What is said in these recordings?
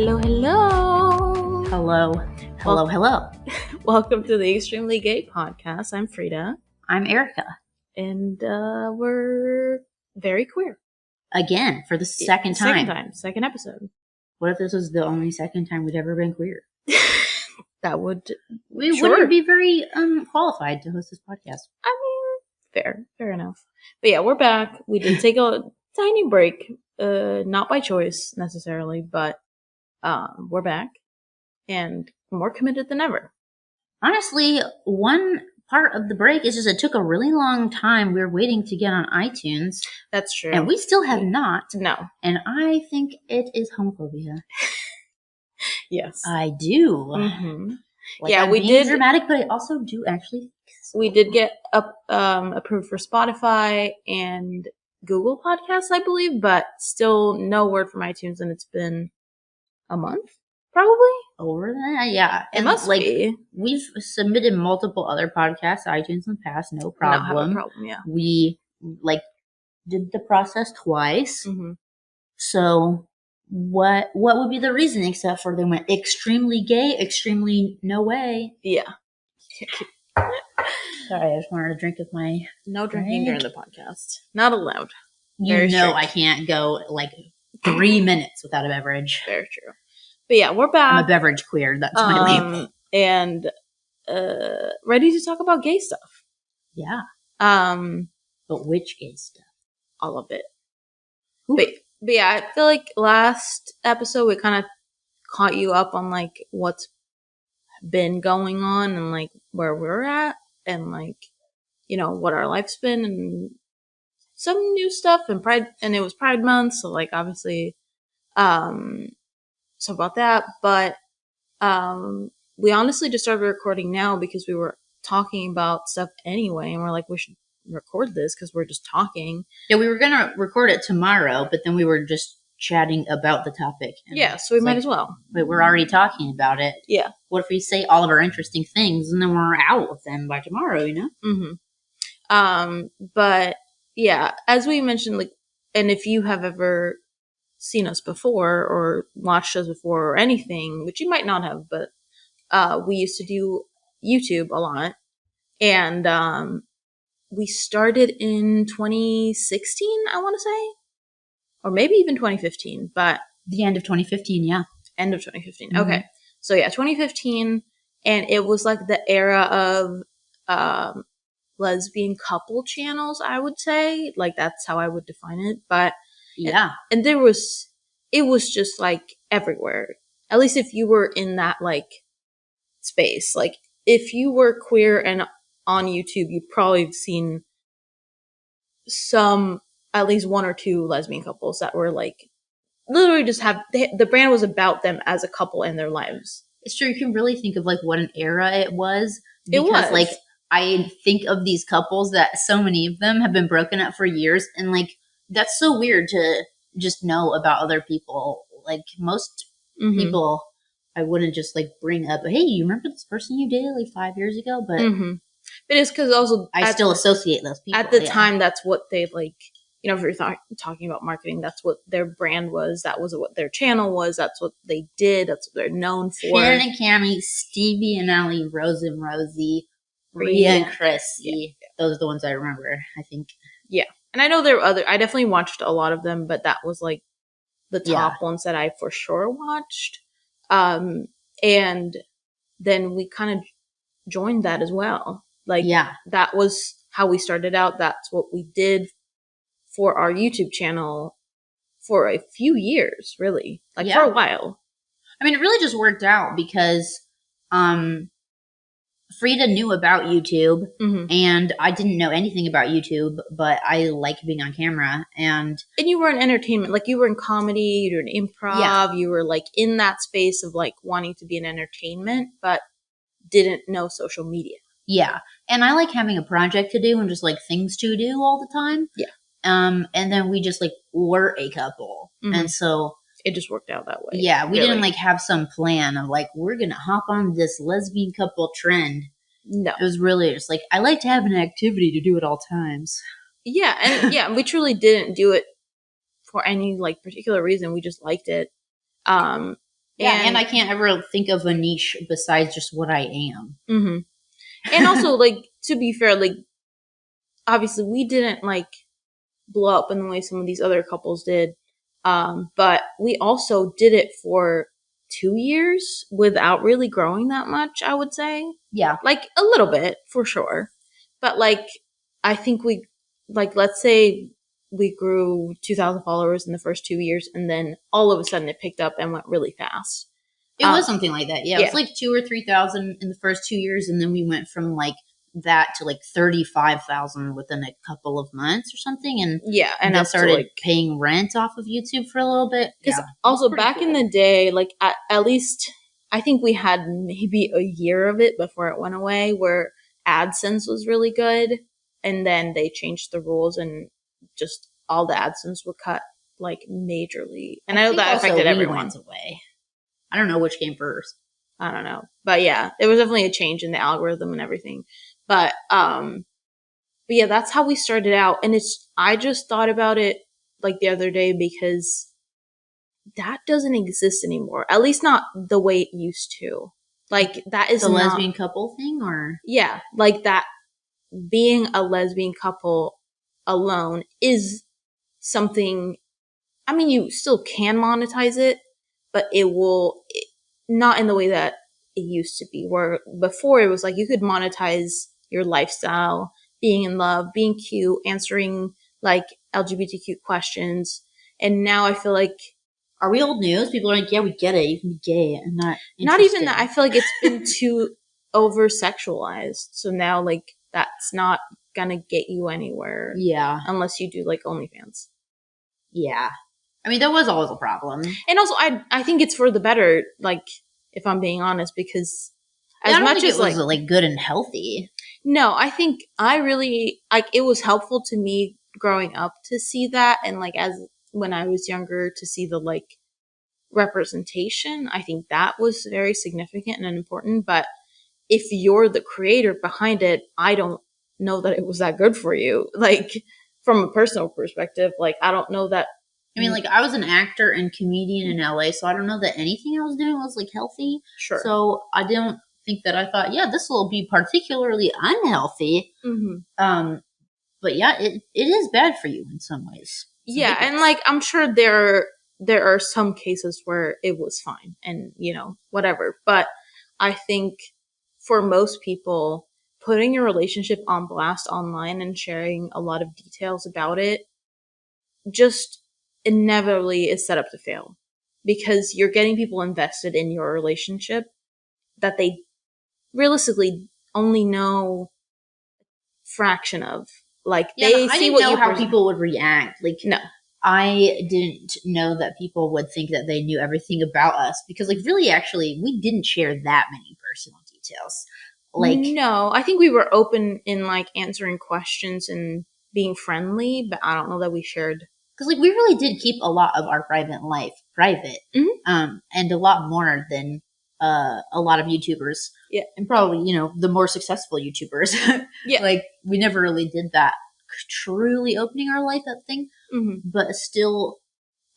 Hello, hello. Hello. Welcome to the Extremely Gay Podcast. I'm Frida. I'm Erica. And we're very queer. Again, for the second time. Second episode. What if this was the only second time we'd ever been queer? That would... We wouldn't be very qualified to host this podcast. I mean, fair enough. But yeah, we're back. We did take a tiny break. Not by choice, necessarily, but we're back. And more committed than ever. Honestly, one part of the break is just it took a really long time. We were waiting to get on iTunes. That's true. And we still have not. No. And I think it is homophobia. Yes. I do. Mm-hmm. Like, yeah, I'm we did. Dramatic, but I also do actually. We did get approved for Spotify and Google Podcasts, I believe, but still no word from iTunes, and it's been a month, probably. Over that, yeah. It must be. We've submitted multiple other podcasts to iTunes in the past, no problem. Not have a problem, yeah. We did the process twice. Mm-hmm. So what would be the reason except for they went extremely gay, extremely no way? Yeah. Sorry, I just wanted to drink with my no drinking during the podcast. Not allowed. You know I can't go 3 minutes without a beverage. Very true. But yeah, we're back. I'm a beverage queer. That's my label. And ready to talk about gay stuff. Yeah. But which gay stuff? All of it. But yeah, I feel like last episode we kind of caught you up on what's been going on and where we're at and what our life's been and some new stuff and Pride, and it was Pride Month, so obviously so about that, but we honestly just started recording now because we were talking about stuff anyway, and we're like, we should record this because we're just talking. Yeah, we were gonna record it tomorrow, but then we were just chatting about the topic. Yeah, so we might as well. But we're already talking about it. Yeah. What if we say all of our interesting things and then we're out with them by tomorrow, you know? Mm-hmm. But yeah, as we mentioned, and if you have ever seen us before or watched us before or anything, which you might not have, but we used to do YouTube a lot, and we started in 2016, I want to say, or maybe even 2015, but the end of 2015, yeah. End of 2015. Mm-hmm. Okay. So yeah, 2015, and it was the era of lesbian couple channels, I would say. That's how I would define it. But yeah. And it was just everywhere. At least if you were in that space. If you were queer and on YouTube, you'd probably have seen at least one or two lesbian couples that were literally just the brand was about them as a couple in their lives. It's true. You can really think of what an era it was. Because it was. I think of these couples that so many of them have been broken up for years, and that's so weird to just know about other people. Most mm-hmm. people, I wouldn't just bring up, hey, you remember this person you dated 5 years ago? But mm-hmm. But it's because also I still associate those people. At the time, that's what they if you're talking about marketing, that's what their brand was. That was what their channel was. That's what they did. That's what they're known for. Shannon and Cammy, Stevie and Ellie, Rose and Rosie, Rhea and Chrissy. Yeah. Those are the ones I remember, I think. Yeah. And I know there were I definitely watched a lot of them, but that was the top ones that I for sure watched. And then we kind of joined that as well. That was how we started out. That's what we did for our YouTube channel for a few years, really. For a while. I mean, it really just worked out because Frida knew about YouTube, mm-hmm. and I didn't know anything about YouTube, but I like being on camera. And you were in entertainment. You were in comedy, you were in improv, you were in that space of wanting to be in entertainment, but didn't know social media. Yeah. And I like having a project to do and just things to do all the time. Yeah. And then we just were a couple. Mm-hmm. And so it just worked out that way. Yeah. We didn't have some plan of we're going to hop on this lesbian couple trend. No. It was really just I like to have an activity to do at all times. Yeah. And we truly didn't do it for any particular reason. We just liked it. Yeah, and I can't ever think of a niche besides just what I am. Mm-hmm. And also, like, to be fair, like, obviously we didn't, like, blow up in the way some of these other couples did. But we also did it for 2 years without really growing that much, I would say. Yeah. Like, a little bit, for sure. But, like, I think we, like, let's say we grew 2,000 followers in the first 2 years, and then all of a sudden it picked up and went really fast. It was something like that. Yeah, it was like 2,000 or 3,000 in the first 2 years, and then we went from like that to like 35,000 within a couple of months or something. And and I started paying rent off of YouTube for a little bit. Because also back in the day, like at least I think we had maybe a year of it before it went away, where AdSense was really good, and then they changed the rules and just all the AdSense were cut like majorly. And I know that affected everyone. Went away. I don't know which came first. I don't know. But yeah, there was definitely a change in the algorithm and everything. But yeah, that's how we started out. And I just thought about it like the other day because that doesn't exist anymore. At least not the way it used to. Like that is the lesbian couple thing, or yeah, like that being a lesbian couple alone is something. I mean, you still can monetize it, but not in the way that it used to be, where before it was like you could monetize your lifestyle, being in love, being cute, answering like LGBTQ questions. And now I feel like, are we old news? People are like, yeah, we get it. You can be gay and not even that. I feel like it's been too over sexualized. So now like that's not gonna get you anywhere. Yeah. Unless you do like OnlyFans. Yeah. I mean, that was always a problem. And also, I think it's for the better, like, if I'm being honest, because as much as it was, like, good and healthy. No, I think I really, like, it was helpful to me growing up to see that, and, like, when I was younger, to see the, like, representation. I think that was very significant and important, but if you're the creator behind it, I don't know that it was that good for you. Like, from a personal perspective, like, I don't know that. I mean, like, I was an actor and comedian in LA, so I don't know that anything I was doing was, like, healthy. Sure. So I didn't think that. I thought, yeah, this will be particularly unhealthy. Mm-hmm. But yeah, it is bad for you in some ways. Yeah, and, like, I'm sure there are some cases where it was fine and, whatever. But I think for most people, putting your relationship on blast online and sharing a lot of details about it just inevitably is set up to fail, because you're getting people invested in your relationship that they realistically only know fraction of. Like, they see what you how people would react. Like, no, I didn't know that people would think that they knew everything about us, because, like, really, actually, we didn't share that many personal details. Like, no, I think we were open in, like, answering questions and being friendly, but I don't know that we shared. Because, like, we really did keep a lot of our private life private, and a lot more than a lot of YouTubers. Yeah. And probably, the more successful YouTubers. Yeah. Like, we never really did that truly opening our life up thing. Mm-hmm. But still,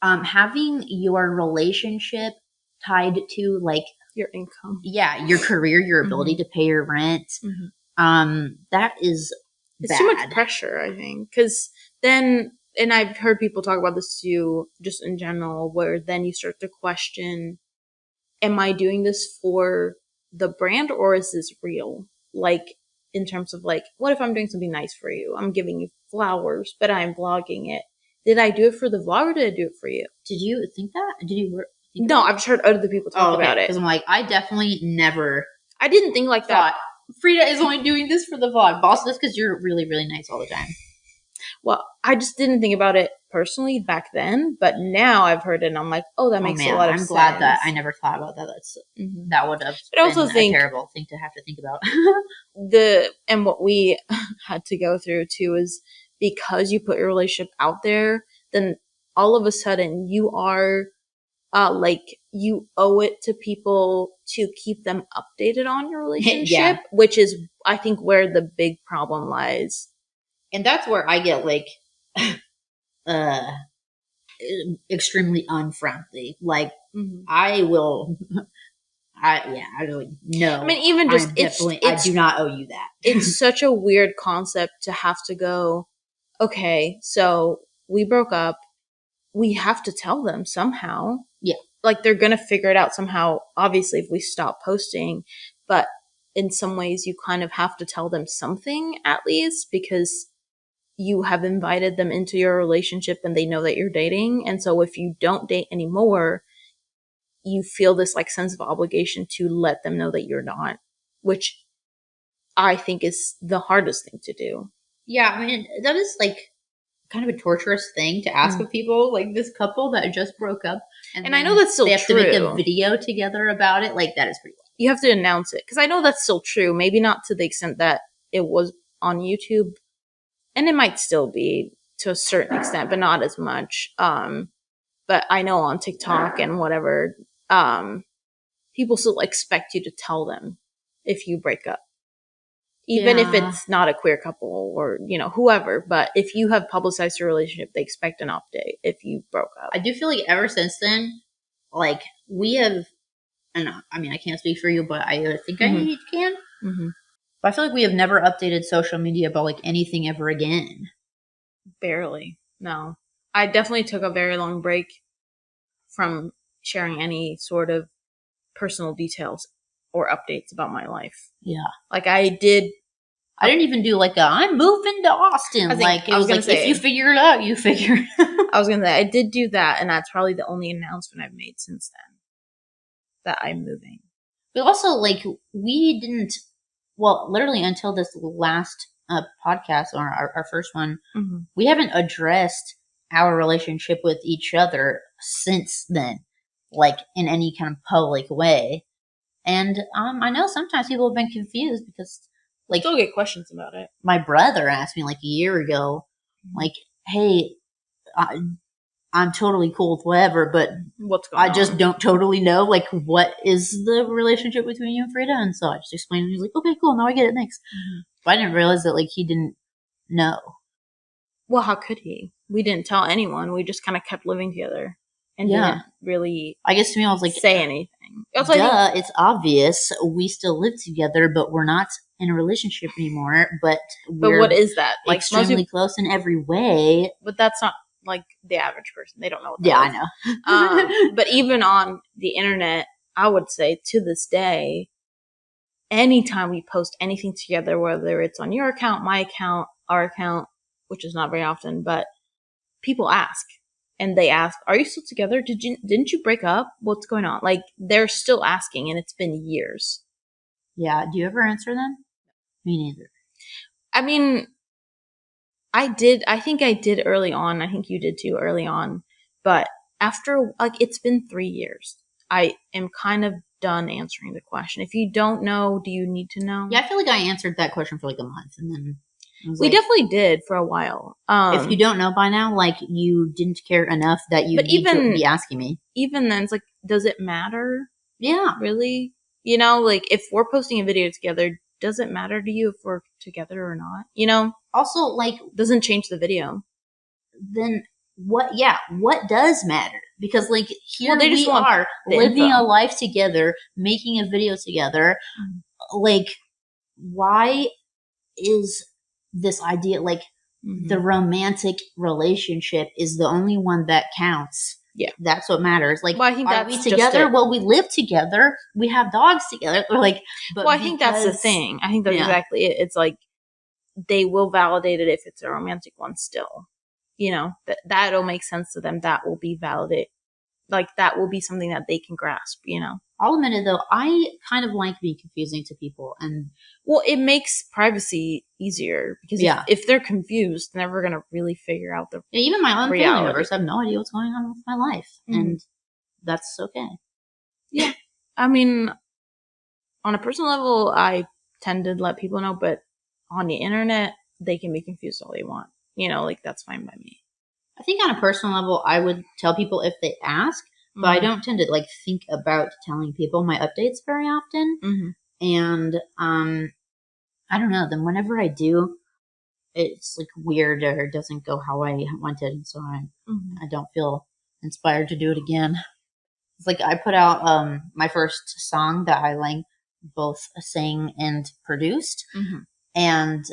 having your relationship tied to, like, your income. Yeah, your career, your ability to pay your rent. That is it's bad. Too much pressure, I think. Because then, and I've heard people talk about this too, just in general, where then you start to question, am I doing this for the brand, or is this real? Like, in terms of, like, what if I'm doing something nice for you? I'm giving you flowers, but I'm vlogging it. Did I do it for the vlog, or did I do it for you? Did you think that? No, I've just heard other people talk about it. Because I'm like, I definitely never. I didn't think like that. Frida is only doing this for the vlog. Boss, this because you're really, really nice all the time. Well, I just didn't think about it personally back then, but now I've heard it and I'm like, oh, that makes a lot of sense. I'm glad that I never thought about that. That would have been a terrible thing to have to think about. And what we had to go through too is, because you put your relationship out there, then all of a sudden you are like, you owe it to people to keep them updated on your relationship, which is, I think, where the big problem lies. And that's where I get, like, extremely unfriendly. Like, Mm-hmm. I will. I really no. I mean, even just I do not owe you that. It's such a weird concept to have to go, okay, so we broke up. We have to tell them somehow. Yeah. Like, they're going to figure it out somehow, obviously, if we stop posting. But in some ways, you kind of have to tell them something at least, because you have invited them into your relationship and they know that you're dating. And so if you don't date anymore, you feel this like sense of obligation to let them know that you're not, which I think is the hardest thing to do. Yeah, I mean, that is like kind of a torturous thing to ask of people. Like, this couple that just broke up, and I know that's still they have true. to make a video together about it. Like, that is pretty wild. You have to announce it, because I know that's still true. Maybe not to the extent that it was on YouTube, and it might still be to a certain extent, but not as much. But I know on TikTok and whatever, people still expect you to tell them if you break up. Even if it's not a queer couple or, whoever. But if you have publicized your relationship, they expect an update if you broke up. I do feel like ever since then, like, we have, and I mean, I can't speak for you, but I think I can. Mm-hmm. But I feel like we have never updated social media about, like, anything ever again. Barely. No. I definitely took a very long break from sharing any sort of personal details or updates about my life. Yeah. Like, I didn't even do like I'm moving to Austin. It was like, if you figure it out, you figure it out. I was going to say, I did do that, and that's probably the only announcement I've made since then, that I'm moving. But also, like, we didn't, well, literally until this last podcast, or our first one, we haven't addressed our relationship with each other since then, like, in any kind of public way. And I know sometimes people have been confused because, like, still get questions about it. My brother asked me like a year ago, like, hey, I'm totally cool with whatever, but what's going on? I just don't totally know, like, what is the relationship between you and Frida? And so I just explained, and he was like, okay, cool, now I get it, thanks. But I didn't realize that, like, he didn't know. Well, how could he? We didn't tell anyone. We just kind of kept living together and didn't really, I guess to me, I was like, say anything. It's obvious we still live together, but we're not in a relationship anymore. But what is that? Like, extremely close in every way. But that's not like the average person. They don't know what that is. I know. But even on the internet, I would say to this day, anytime we post anything together, whether it's on your account, my account, our account, which is not very often, but people ask. And they ask, are you still together? Didn't you break up? What's going on? Like, they're still asking, and it's been years. Yeah. Do you ever answer them? Me neither. I mean, I did. I think I did early on. I think you did too early on. But after, like, it's been 3 years. I am kind of done answering the question. If you don't know, do you need to know? Yeah, I feel like I answered that question for like a month, and then we definitely did for a while. If you don't know by now, like, you didn't care enough that you need to be asking me. Even then, it's like, does it matter? Yeah. Really? Like, if we're posting a video together, does it matter to you if we're together or not? Also, like, doesn't change the video. Then what? Yeah, what does matter? Because, like, here we are living a life together, making a video together. Like, why is this idea, like, the romantic relationship is the only one that counts? Yeah, that's what matters. Like, well, I think are we together? Well, we live together. We have dogs together. Or like, but I think that's the thing. I think that's exactly it. It's like, they will validate it if it's a romantic one still. That'll make sense to them. That will be validated. Like, that will be something that they can grasp, I'll admit it, though, I kind of like being confusing to people. And well, it makes privacy easier, because if they're confused, they're never going to really figure out the even my own family members have no idea what's going on with my life. And that's okay. Yeah. I mean, on a personal level, I tend to let people know, but on the internet, they can be confused all they want. Like, that's fine by me. I think on a personal level, I would tell people if they ask, but I don't tend to, like, think about telling people my updates very often. And I don't know. Then whenever I do, it's like weird, or it doesn't go how I wanted, and so I don't feel inspired to do it again. It's like I put out my first song that I like both sang and produced, and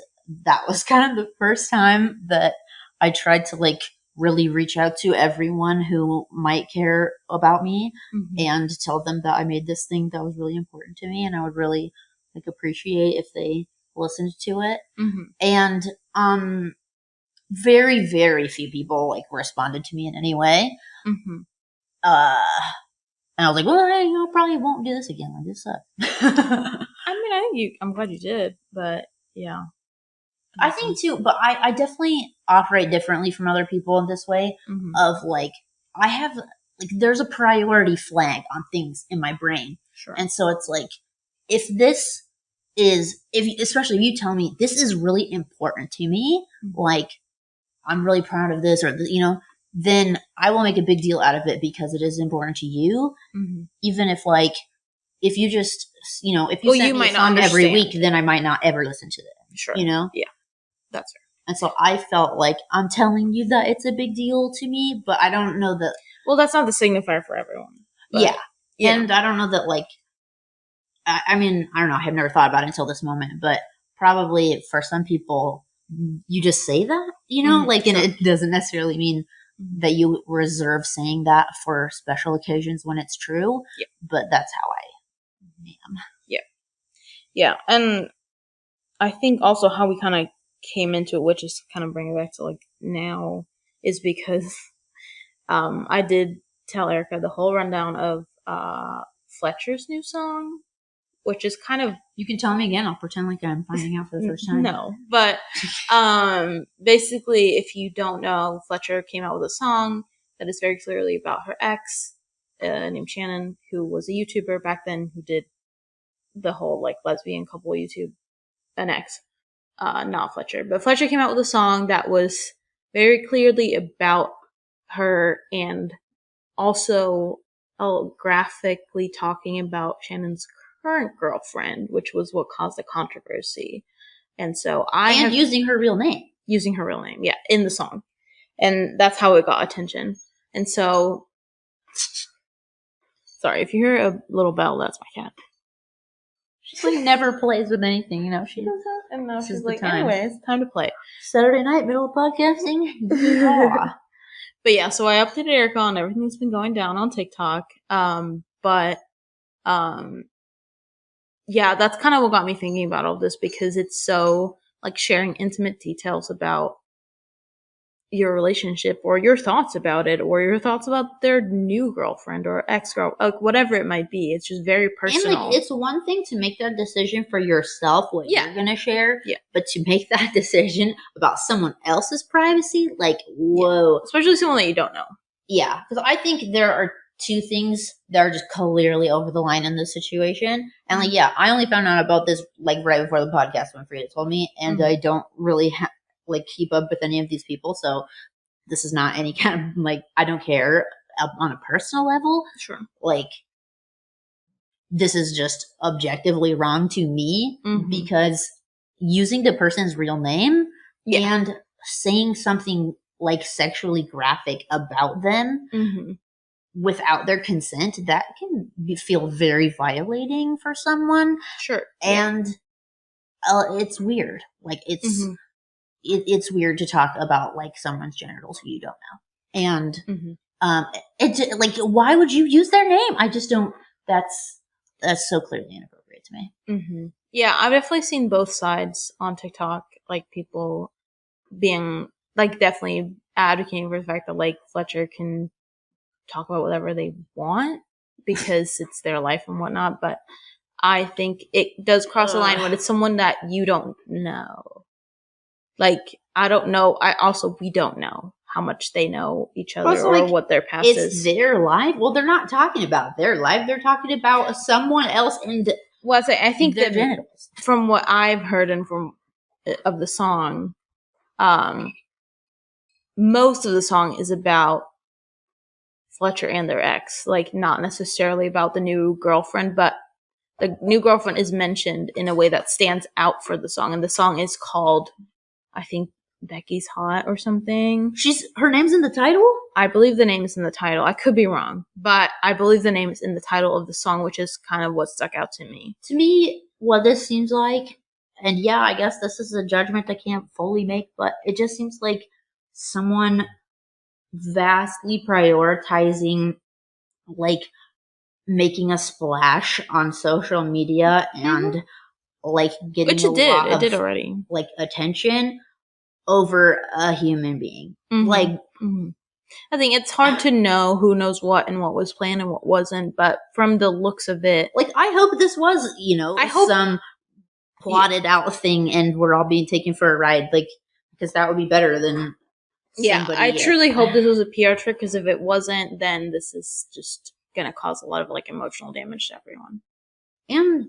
that was kind of the first time that I tried to like really reach out to everyone who might care about me and tell them that I made this thing that was really important to me and I would really like appreciate if they listened to it. And very, very few people like responded to me in any way. And I was like, well, I probably won't do this again. Like, this sucks. I mean, I'm glad you did, but yeah. I think too, but I definitely operate differently from other people in this way of like, I have, like, there's a priority flag on things in my brain. Sure. And so it's like, if this is, especially if you tell me this is really important to me, like, I'm really proud of this or, you know, then I will make a big deal out of it because it is important to you. Even if like, if you just, you know, if you send me a song every week, then I might not ever listen to it. Sure. You know? Yeah. That's fair. And so I felt like I'm telling you that it's a big deal to me, but I don't know that. Well, that's not the signifier for everyone. Yeah. And I don't know that like, I mean, I don't know. I have never thought about it until this moment, but probably for some people, you just say that, you know, like, and it doesn't necessarily mean that you reserve saying that for special occasions when it's true, but that's how I am. Yeah. And I think also how we kind of came into it, which is kind of bringing it back to like now, is because I did tell Erica the whole rundown of Fletchers' new song, which is kind of... You can tell me again. I'll pretend like I'm finding out for the first time. No, but basically, if you don't know, Fletcher came out with a song that is very clearly about her ex named Shannon, who was a YouTuber back then, who did the whole like lesbian couple YouTube, an ex, not Fletcher. But Fletcher came out with a song that was very clearly about her and also graphically talking about Shannon's current girlfriend, which was what caused the controversy. And so using her real name. Using her real name, yeah, in the song. And that's how it got attention. And so, sorry, if you hear a little bell, that's my cat. She like never plays with anything, you know. She does that, and now she's like, anyway, it's time to play. Saturday night, middle of podcasting. Yeah. But yeah, so I updated Erica on everything that's been going down on TikTok. Yeah, that's kind of what got me thinking about all this, because it's so like sharing intimate details about your relationship or your thoughts about it or your thoughts about their new girlfriend or ex-girl, like whatever it might be. It's just very personal. And like, it's one thing to make that decision for yourself, what you're going to share, but to make that decision about someone else's privacy, like, whoa. Especially someone that you don't know. Yeah, because I think there are two things that are just clearly over the line in this situation. And like, yeah, I only found out about this like right before the podcast when Frida told me, and I don't really like keep up with any of these people, so this is not any kind of like, I don't care on a personal level. Sure. Like, this is just objectively wrong to me because using the person's real name and saying something like sexually graphic about them without their consent, that can feel very violating for someone. Sure. And it's weird. Like, it's it's weird to talk about like someone's genitals who you don't know. And it's like, why would you use their name? I just don't. That's so clearly inappropriate to me. Yeah, I've definitely seen both sides on TikTok, like people being like definitely advocating for the fact that like Fletcher can talk about whatever they want because it's their life and whatnot. But I think it does cross the line when it's someone that you don't know. Like, I don't know. We don't know how much they know each other or like, what their past is. It's their life. Well, they're not talking about their life. They're talking about someone else and I think their that genitals. From what I've heard and from of the song, most of the song is about Fletcher and their ex. Like, not necessarily about the new girlfriend, but the new girlfriend is mentioned in a way that stands out for the song. And the song is called, I think, Becky's Hot or something. Her name's in the title? I believe the name is in the title. I could be wrong, but I believe the name is in the title of the song, which is kind of what stuck out to me. To me, what this seems like, and yeah, I guess this is a judgment I can't fully make, but it just seems like someone vastly prioritizing, like, making a splash on social media and like getting Which it did. lot it of did already. Like attention over a human being. Like, I think it's hard to know who knows what and what was planned and what wasn't, but from the looks of it, like I hope this was, some plotted out thing and we're all being taken for a ride, like, because that would be better than I truly hope this was a PR trick, because if it wasn't, then this is just gonna cause a lot of like emotional damage to everyone. And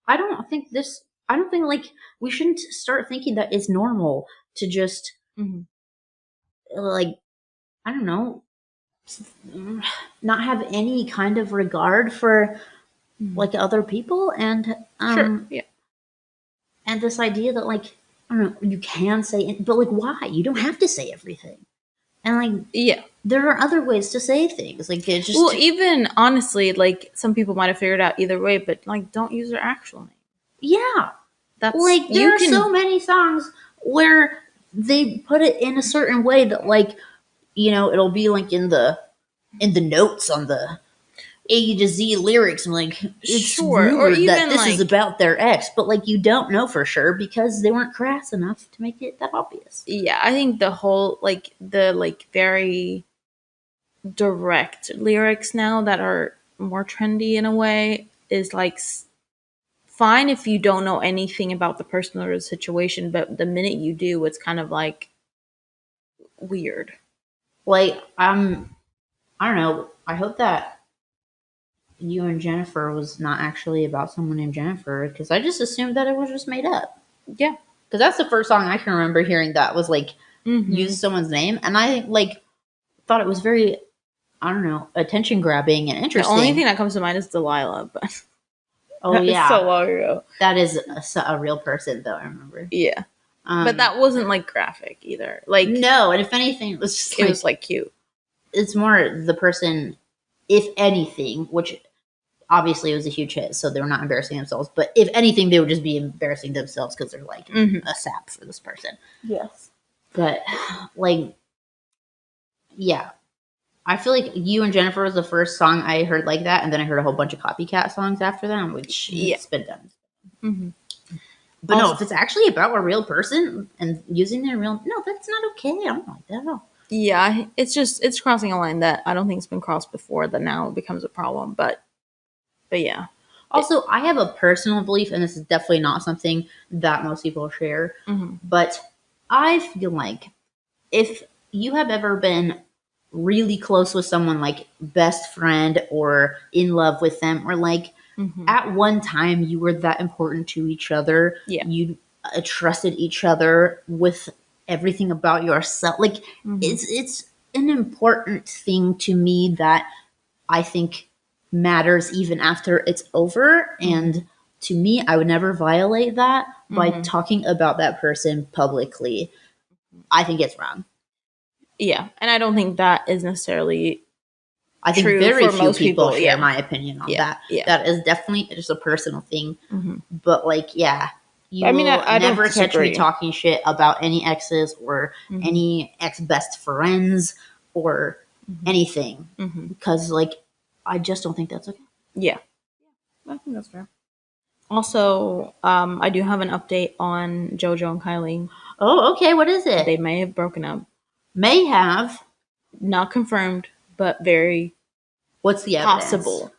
I don't think like we shouldn't start thinking that it's normal to just like, I don't know, not have any kind of regard for like other people, and and this idea that, like, I don't know, you can say it, but like, why? You don't have to say everything. And like, there are other ways to say things. Like, it just, well, even honestly, like, some people might have figured out either way, but like, don't use their actual name. Yeah, that's like, there are so many songs where they put it in a certain way that, like, it'll be like in the notes on the A to Z lyrics, and like, it's rumored that this is about their ex, but like, you don't know for sure because they weren't crass enough to make it that obvious. Yeah, I think the whole the very direct lyrics now that are more trendy in a way is like fine if you don't know anything about the person or the situation, but the minute you do, it's kind of like weird. Like, I don't know. I hope that You and Jennifer was not actually about someone named Jennifer, because I just assumed that it was just made up. Yeah. Because that's the first song I can remember hearing that was like use someone's name, and I like thought it was very, I don't know, attention grabbing and interesting. The only thing that comes to mind is Delilah, but oh yeah, so long ago. That is a real person, though. I remember. Yeah, but that wasn't like graphic either. Like, no, and if anything, it was just it was like cute. It's more the person, if anything, which obviously it was a huge hit, so they were not embarrassing themselves. But if anything, they would just be embarrassing themselves because they're like a sap for this person. Yes. But like, yeah, I feel like You and Jennifer was the first song I heard like that, and then I heard a whole bunch of copycat songs after them, which it's been done. But also, no, if it's actually about a real person and using their real, no, that's not okay. I don't like that at all. Yeah, it's crossing a line that I don't think it's been crossed before, that now it becomes a problem. But yeah. Also, I have a personal belief, and this is definitely not something that most people share, but I feel like if you have ever been really close with someone, like best friend or in love with them, or like at one time you were that important to each other, you trusted each other with everything about yourself, like it's an important thing to me that I think matters even after it's over. And to me, I would never violate that by talking about that person publicly. I think it's wrong. Yeah, and I don't think that is necessarily I think very few people share my opinion on that. Yeah. That is definitely just a personal thing. But like, you will never catch me talking shit about any exes or any ex best friends or anything, because like, I just don't think that's okay. Yeah, I think that's fair. Also, I do have an update on JoJo and Kylie. Oh, okay. What is it? They may have broken up. May have. Not confirmed, but very What's the possible.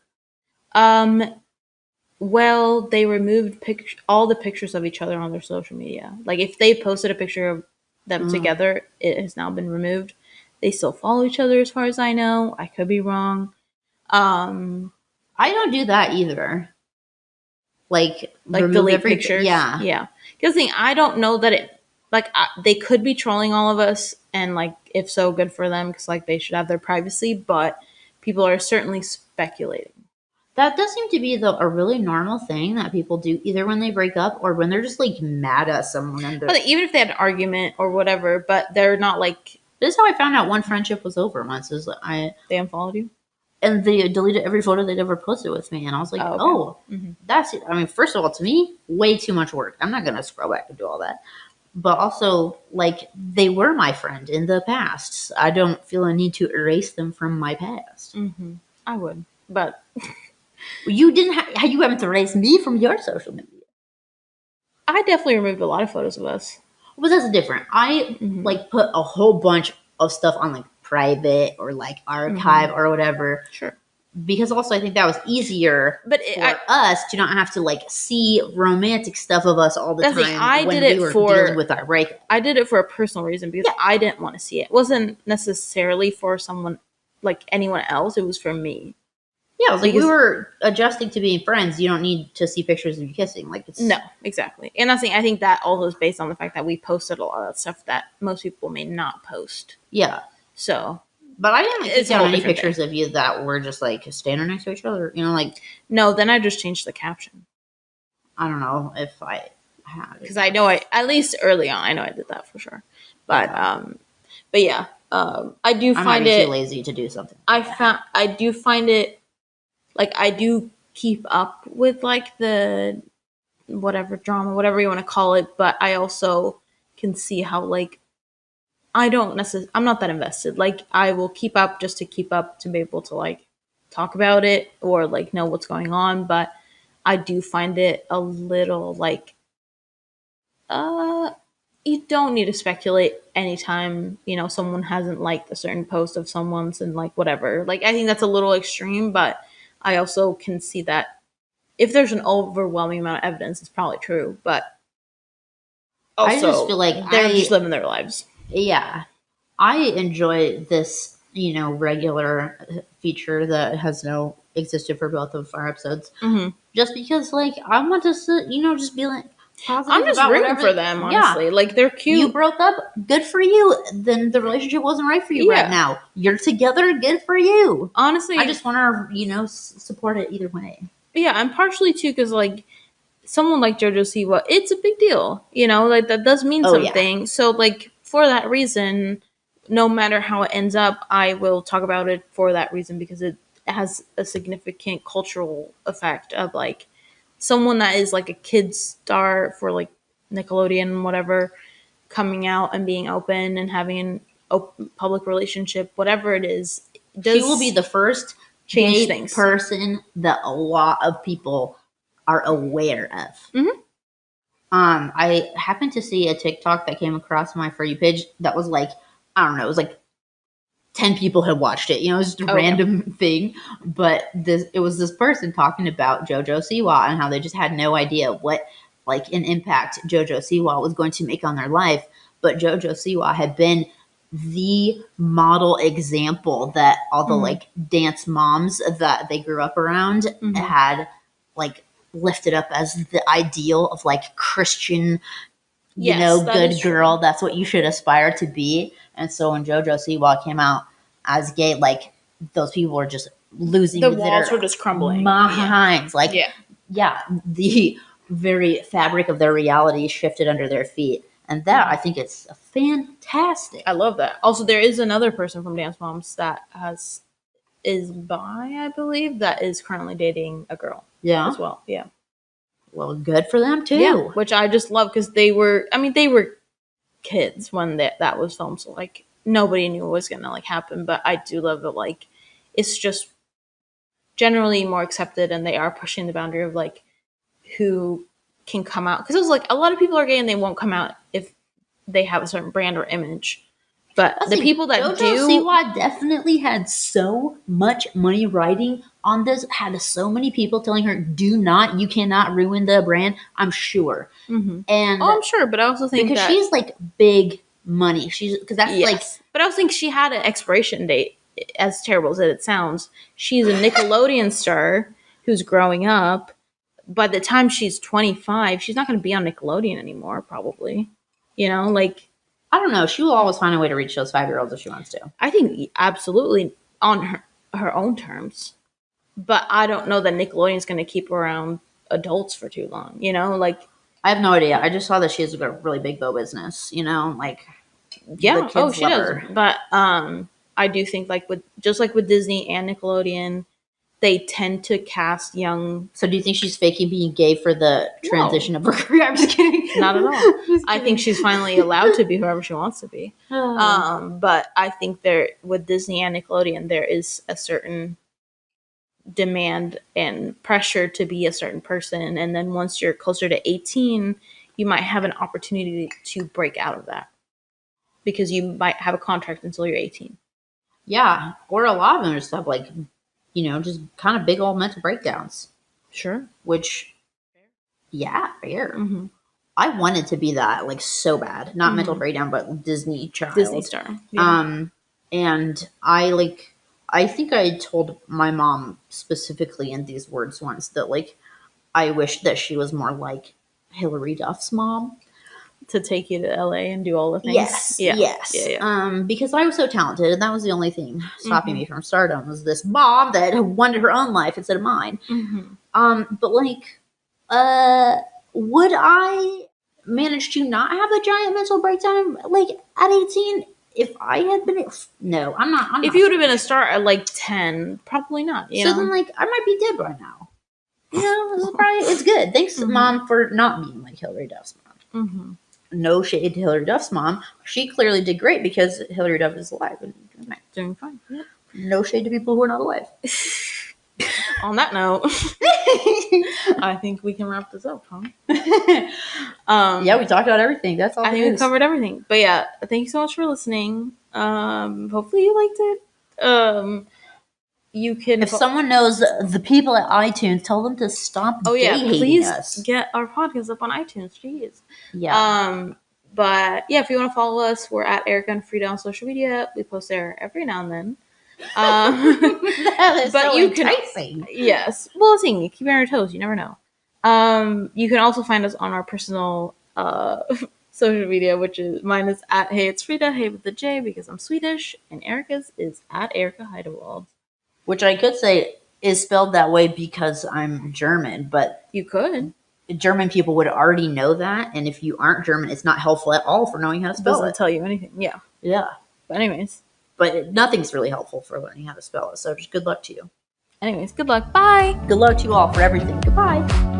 Well, they removed all the pictures of each other on their social media. Like, if they posted a picture of them together, it has now been removed. They still follow each other, as far as I know. I could be wrong. I don't do that either. Like delete pictures. Yeah. Because I don't know that it. Like, they could be trolling all of us, and like, if so, good for them, because like, they should have their privacy. But people are certainly speculating. That does seem to be a really normal thing that people do, either when they break up or when they're just like mad at someone. And But even if they had an argument or whatever, but they're not like. This is how I found out one friendship was over once. They unfollowed you? And they deleted every photo they'd ever posted with me. And I was like, that's it. I mean, first of all, to me, way too much work. I'm not going to scroll back and do all that. But also, like, they were my friend in the past. I don't feel a need to erase them from my past. Mm-hmm. I would. But you you haven't erased me from your social media. I definitely removed a lot of photos of us. But that's different. I like put a whole bunch of stuff on like private or like archive or whatever. Sure. Because also I think that was easier for us to not have to like see romantic stuff of us all the time when we were dealing with our breakup. I did it for a personal reason because I didn't want to see it. It wasn't necessarily for someone like anyone else. It was for me. Yeah, like we were adjusting to being friends. You don't need to see pictures of you kissing. Like no, exactly. And I think that also is based on the fact that we posted a lot of stuff that most people may not post. Yeah. So, but I didn't take down any pictures of you that were just like standing next to each other. You know, like no. Then I just changed the caption. I don't know if I had because I know at least early on I know I did that for sure. But yeah, I do find it too lazy to do something. I do find it. Like, I do keep up with, like, the whatever drama, whatever you want to call it, but I also can see how, like, I'm not that invested. Like, I will keep up just to keep up to be able to, like, talk about it or, like, know what's going on, but I do find it a little, like, you don't need to speculate anytime, someone hasn't liked a certain post of someone's and, like, whatever. Like, I think that's a little extreme, but I also can see that if there's an overwhelming amount of evidence, it's probably true. But also, I just feel like they're just living their lives. Yeah. I enjoy this, regular feature that has existed for both of our episodes. Mm-hmm. Just because, like, I want to, just be like, I'm just rooting for them, honestly. Yeah. Like, they're cute. You broke up, good for you. Then the relationship wasn't right for you right now. You're together, good for you. Honestly, I just want to, support it either way. Yeah, and partially too because like someone like JoJo Siwa, it's a big deal. Like that does mean something. Yeah. So like for that reason, no matter how it ends up, I will talk about it for that reason because it has a significant cultural effect of like someone that is like a kid star for like Nickelodeon and whatever coming out and being open and having a public relationship, whatever it is. She will be the first change things person that a lot of people are aware of. Mm-hmm. I happened to see a TikTok that came across my For You page that was like, I don't know, it was like 10 people had watched it. It was just a random thing. But it was this person talking about JoJo Siwa and how they just had no idea what like an impact JoJo Siwa was going to make on their life. But JoJo Siwa had been the model example that all the like dance moms that they grew up around had like lifted up as the ideal of like Christian, good girl. True. That's what you should aspire to be. And so when JoJo Siwa came out as gay, like those people were just losing the walls were just crumbling minds. Like the very fabric of their reality shifted under their feet. And that, I think it's fantastic. I love that. Also, there is another person from Dance Moms that is bi, I believe, that is currently dating a girl. Yeah. As well. Yeah. Well, good for them, too. Yeah, which I just love because they were kids when that was filmed. So, like, nobody knew what was going to, like, happen. But I do love that, like, it's just generally more accepted and they are pushing the boundary of, like, who can come out. Because it was, like, a lot of people are gay and they won't come out if they have a certain brand or image. But the people that JoJo Siwa definitely had so much money riding on this, had so many people telling her, you cannot ruin the brand, I'm sure. Mm-hmm. And I'm sure, but I also think because she's like big money. But I also think she had an expiration date, as terrible as it sounds. She's a Nickelodeon star who's growing up. By the time she's 25, she's not going to be on Nickelodeon anymore, probably. Like... I don't know. She will always find a way to reach those 5-year-olds if she wants to. I think absolutely on her own terms. But I don't know that Nickelodeon's going to keep around adults for too long, you know? Like, I have no idea. I just saw that she has a really big bow business, you know, like the yeah, oh, kids she love does. her. But I do think like with Disney and Nickelodeon, they tend to cast young. So do you think she's faking being gay for the transition of her career? I'm just kidding. Not at all. I think she's finally allowed to be whoever she wants to be. But I think with Disney and Nickelodeon, there is a certain demand and pressure to be a certain person, and then once you're closer to 18, you might have an opportunity to break out of that because you might have a contract until you're 18. Yeah, or a lot of them just have like, you know, just kind of big old mental breakdowns. Sure. Which, yeah, fair. Mm-hmm. I wanted to be that like so bad, not mental breakdown, but Disney child, Disney star. Yeah. And I think I told my mom specifically in these words once that like I wish that she was more like Hillary Duff's mom. To take you to LA and do all the things. Yes, yeah. yes. Yeah. Because I was so talented, and that was the only thing stopping me from stardom was this mom that wanted her own life instead of mine. But like, would I manage to not have a giant mental breakdown like at 18 if I had been? No, I'm not. If you would have been a star at like 10, probably not. You know? Then like I might be dead by now. You know, it's good. Thanks, Mom, for not being like Hillary Duff's mom. No shade to Hillary Duff's mom. She clearly did great because Hillary Duff is alive and doing fine. Yep. No shade to people who are not alive. On that note, I think we can wrap this up, huh? Yeah, we talked about everything. That's all. I think we covered everything. But yeah, thank you so much for listening. Hopefully you liked it. You can. If someone knows the people at iTunes, tell them to stop. Please get our podcast up on iTunes. Jeez. Yeah. But yeah, if you want to follow us, we're at Erica and Frida on social media. We post there every now and then. That is but so you enticing. Yes. Well, listen, you keep on your toes. You never know. You can also find us on our personal social media, which is mine is at Hey It's Frida, Hey with the J because I'm Swedish, and Erica's is at Erica Heidewald. Which I could say is spelled that way because I'm German, but you could. German people would already know that, and if you aren't German, it's not helpful at all for knowing how to spell it. Doesn't tell you anything. Yeah. Yeah. But anyways. But nothing's really helpful for learning how to spell it, so just good luck to you. Anyways, good luck. Bye. Good luck to you all for everything. Goodbye.